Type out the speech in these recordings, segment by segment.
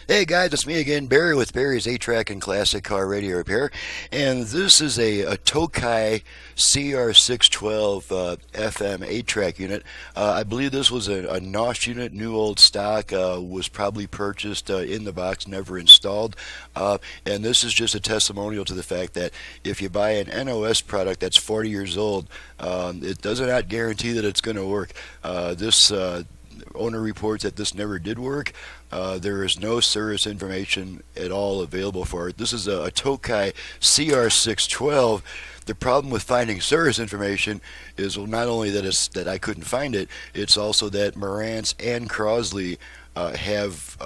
Hey guys, it's me again, Barry with Barry's 8-Track and Classic Car Radio Repair. And this is a Tokai CR612 FM 8-track unit. I believe this was a NOS unit, new old stock, was probably purchased in the box, never installed. And this is just a testimonial to the fact that if you buy an NOS product that's 40 years old, it does not guarantee that it's going to work. This owner reports that this never did work. There is no service information at all available for it. This is a Tokai CR612. The problem with finding service information is, well, not only that I couldn't find it, it's also that Marantz and Crosley have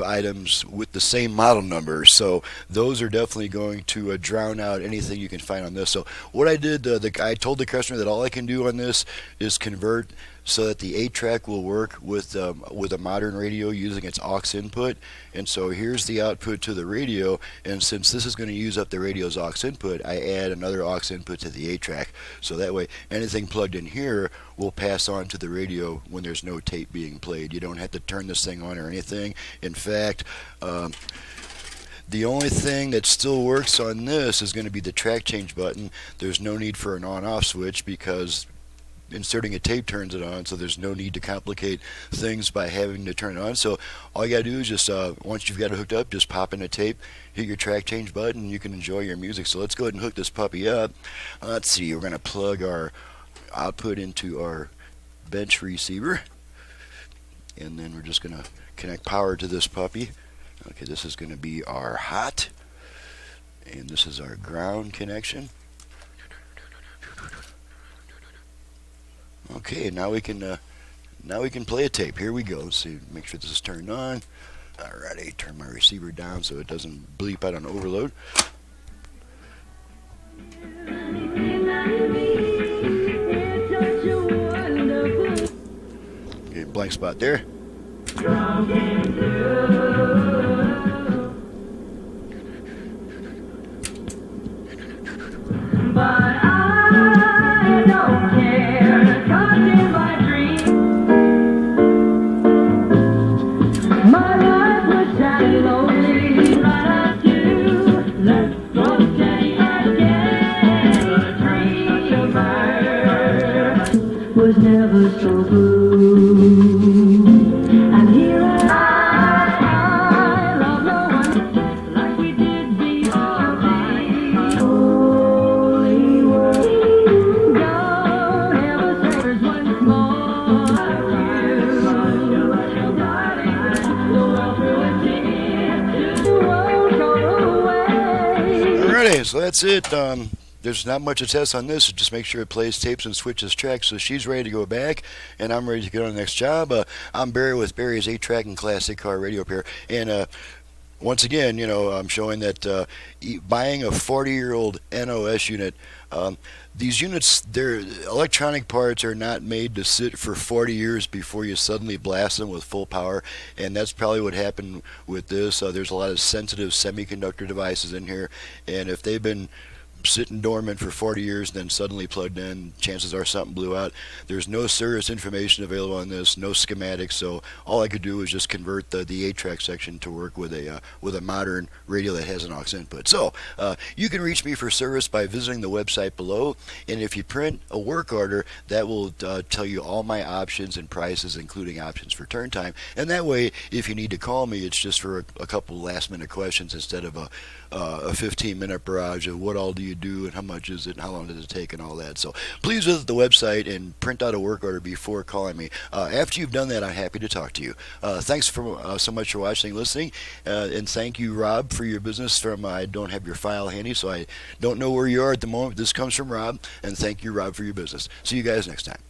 items with the same model number, so those are definitely going to drown out anything you can find on this. So what I did, I told the customer that all I can do on this is convert so that the 8-track will work with a modern radio using its aux input. And so here's the output to the radio, and since this is going to use up the radio's aux input, I add another aux input to the 8-track, so that way anything plugged in here will pass on to the radio when there's no tape being played. You don't have to turn this thing on or anything. In fact, the only thing that still works on this is going to be the track change button. There's no need for an on-off switch because inserting a tape turns it on, so there's no need to complicate things by having to turn it on. So all you gotta do is just once you've got it hooked up, just pop in a tape, hit your track change button, and you can enjoy your music. So let's go ahead and hook this puppy up. Let's see, we're gonna plug our output into our bench receiver, and then we're just gonna connect power to this puppy. Okay, this is gonna be our hot, and this is our ground connection. Okay, now we can play a tape. Here we go. Let's see, make sure this is turned on. Alrighty, turn my receiver down so it doesn't bleep out on overload. Okay, blank spot there. Was never so blue. And here I love no one like we did before. Holy world, don't ever say there's once more. The world threw a tear, the world go away. Alrighty, so that's it. There's not much to test on this, so just make sure it plays tapes and switches tracks. So she's ready to go back, and I'm ready to get on the next job. I'm Barry with Barry's 8-Track and Classic Car Radio Repair. And once again, I'm showing that buying a 40-year-old NOS unit, these units, their electronic parts are not made to sit for 40 years before you suddenly blast them with full power, and that's probably what happened with this. There's a lot of sensitive semiconductor devices in here, and if they've been sitting dormant for 40 years, then suddenly plugged in, chances are something blew out. There's no service information available on this, no schematics, so all I could do was just convert the 8-track section to work with a modern radio that has an aux input. So you can reach me for service by visiting the website below, and if you print a work order, that will tell you all my options and prices, including options for turn time, and that way if you need to call me, it's just for a couple last minute questions instead of a 15-minute barrage of what all do you do and how much is it and how long does it take and all that. So please visit the website and print out a work order before calling me. After you've done that, I'm happy to talk to you. Thanks so much for watching and listening, and thank you, Rob, for your business. I don't have your file handy, so I don't know where you are at the moment. This comes from Rob, and thank you, Rob, for your business. See you guys next time.